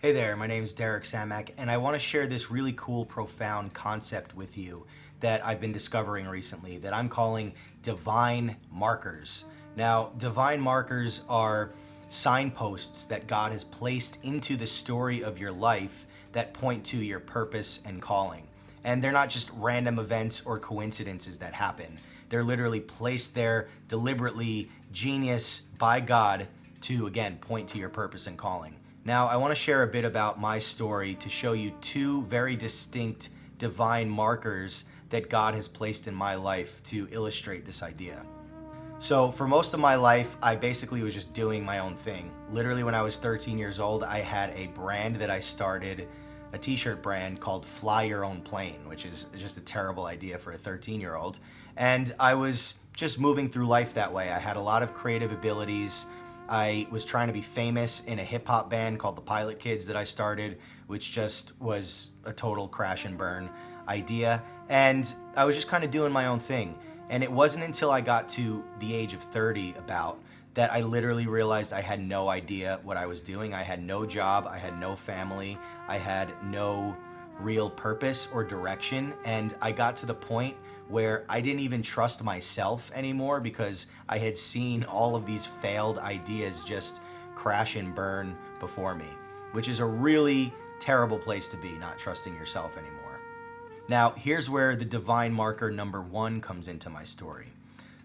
Hey there, my name's Derek Sammak, and I want to share this really cool, profound concept with you that I've been discovering recently that I'm calling divine markers. Now, divine markers are signposts that God has placed into the story of your life that point to your purpose and calling. And they're not just random events or coincidences that happen. They're literally placed there deliberately, genius by God to, again, point to your purpose and calling. Now, I want to share a bit about my story to show you two very distinct divine markers that God has placed in my life to illustrate this idea. So, for most of my life, I basically was just doing my own thing. Literally, when I was 13 years old, I had a brand that I started, a t-shirt brand called Fly Your Own Plane, which is just a terrible idea for a 13-year-old. And I was just moving through life that way. I had a lot of creative abilities. I was trying to be famous in a hip-hop band called the Pilot Kids that I started, which just was a total crash and burn idea. And I was just kind of doing my own thing. And it wasn't until I got to the age of 30 about that I literally realized I had no idea what I was doing. I had no job, I had no family, I had no real purpose or direction. And I got to the point where I didn't even trust myself anymore because I had seen all of these failed ideas just crash and burn before me, which is a really terrible place to be, not trusting yourself anymore. Now, here's where the divine marker number one comes into my story.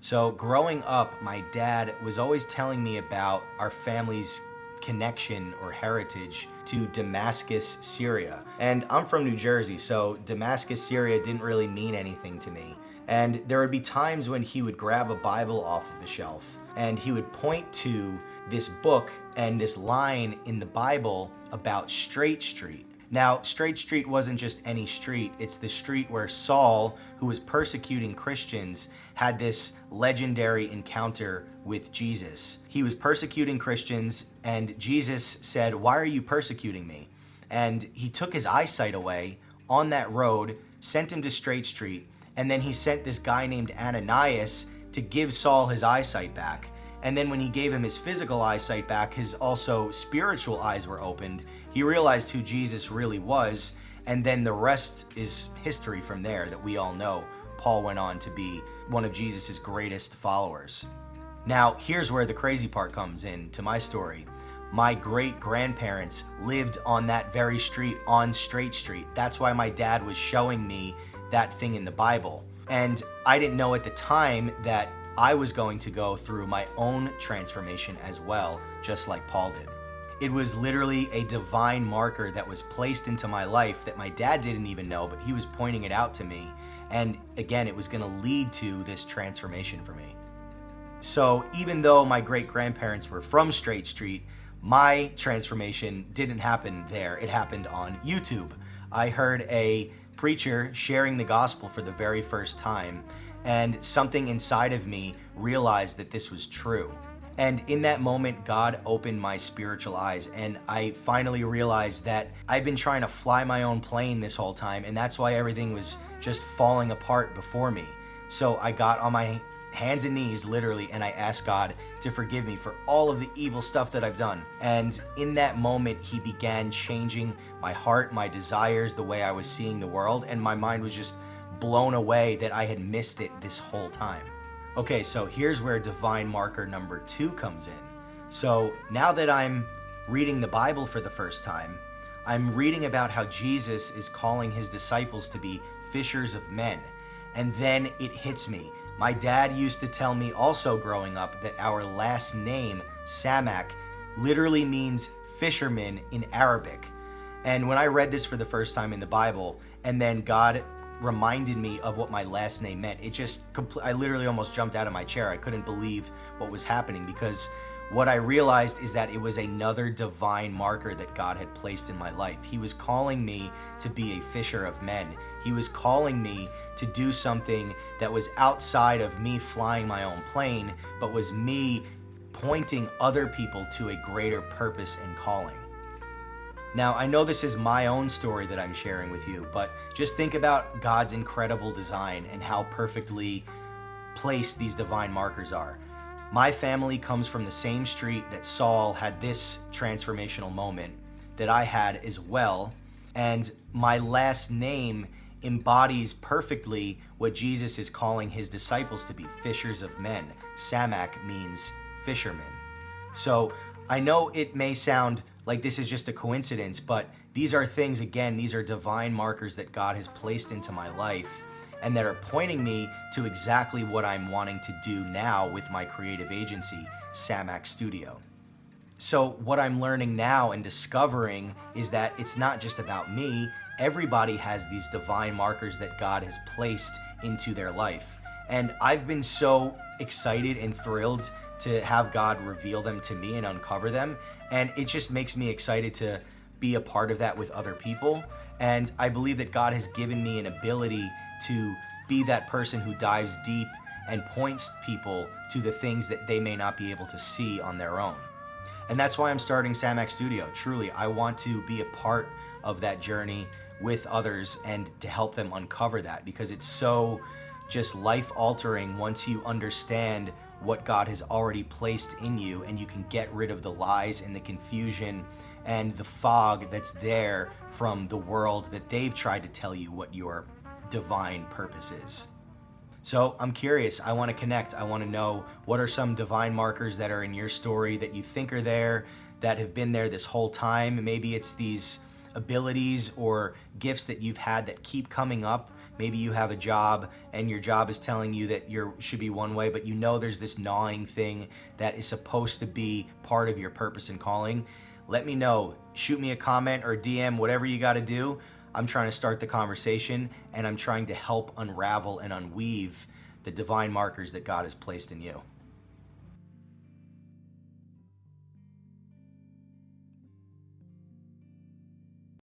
So growing up, my dad was always telling me about our family's connection or heritage to Damascus, Syria. And I'm from New Jersey, so Damascus, Syria didn't really mean anything to me. And there would be times when he would grab a Bible off of the shelf and he would point to this book and this line in the Bible about Straight Street. Now, Straight Street wasn't just any street. It's the street where Saul, who was persecuting Christians, had this legendary encounter with Jesus. He was persecuting Christians, and Jesus said, "Why are you persecuting me?" And he took his eyesight away on that road, sent him to Straight Street, and then he sent this guy named Ananias to give Saul his eyesight back. And then when he gave him his physical eyesight back, his also spiritual eyes were opened. He realized who Jesus really was, and then the rest is history from there that we all know. Paul went on to be one of Jesus' greatest followers. Now, here's where the crazy part comes in to my story. My great-grandparents lived on that very street, on Straight Street. That's why my dad was showing me that thing in the Bible. And I didn't know at the time that I was going to go through my own transformation as well, just like Paul did. It was literally a divine marker that was placed into my life that my dad didn't even know, but he was pointing it out to me. And again, it was going to lead to this transformation for me. So even though my great-grandparents were from Straight Street, my transformation didn't happen there. It happened on YouTube. I heard a preacher sharing the gospel for the very first time, and something inside of me realized that this was true. And in that moment, God opened my spiritual eyes, and I finally realized that I've been trying to fly my own plane this whole time, and that's why everything was just falling apart before me. So I got on my hands and knees, literally, and I asked God to forgive me for all of the evil stuff that I've done. And in that moment, He began changing my heart, my desires, the way I was seeing the world, and my mind was just blown away that I had missed it this whole time. Okay, so here's where divine marker number two comes in. So now that I'm reading the Bible for the first time, I'm reading about how Jesus is calling His disciples to be fishers of men. And then it hits me. My dad used to tell me also growing up that our last name, Sammak, literally means fisherman in Arabic. And when I read this for the first time in the Bible, and then God reminded me of what my last name meant, I literally almost jumped out of my chair. I couldn't believe what was happening, because what I realized is that it was another divine marker that God had placed in my life. He was calling me to be a fisher of men. He was calling me to do something that was outside of me flying my own plane, but was me pointing other people to a greater purpose and calling. Now, I know this is my own story that I'm sharing with you, but just think about God's incredible design and how perfectly placed these divine markers are. My family comes from the same street that Saul had this transformational moment that I had as well. And my last name embodies perfectly what Jesus is calling his disciples to be, fishers of men. Sammak means fisherman. So I know it may sound like this is just a coincidence, but these are things, again, these are divine markers that God has placed into my life and that are pointing me to exactly what I'm wanting to do now with my creative agency, Sammak Studio. So what I'm learning now and discovering is that it's not just about me. Everybody has these divine markers that God has placed into their life. And I've been so excited and thrilled to have God reveal them to me and uncover them. And it just makes me excited to be a part of that with other people. And I believe that God has given me an ability to be that person who dives deep and points people to the things that they may not be able to see on their own. And that's why I'm starting Sammak Studio. Truly, I want to be a part of that journey with others and to help them uncover that, because it's so just life-altering once you understand what God has already placed in you, and you can get rid of the lies and the confusion and the fog that's there from the world that they've tried to tell you what your divine purpose is. So I'm curious. I want to connect. I want to know, what are some divine markers that are in your story that you think are there, that have been there this whole time? Maybe it's these abilities or gifts that you've had that keep coming up. Maybe you have a job and your job is telling you that you should be one way, but you know there's this gnawing thing that is supposed to be part of your purpose and calling. Let me know. Shoot me a comment or DM, whatever you got to do. I'm trying to start the conversation, and I'm trying to help unravel and unweave the divine markers that God has placed in you.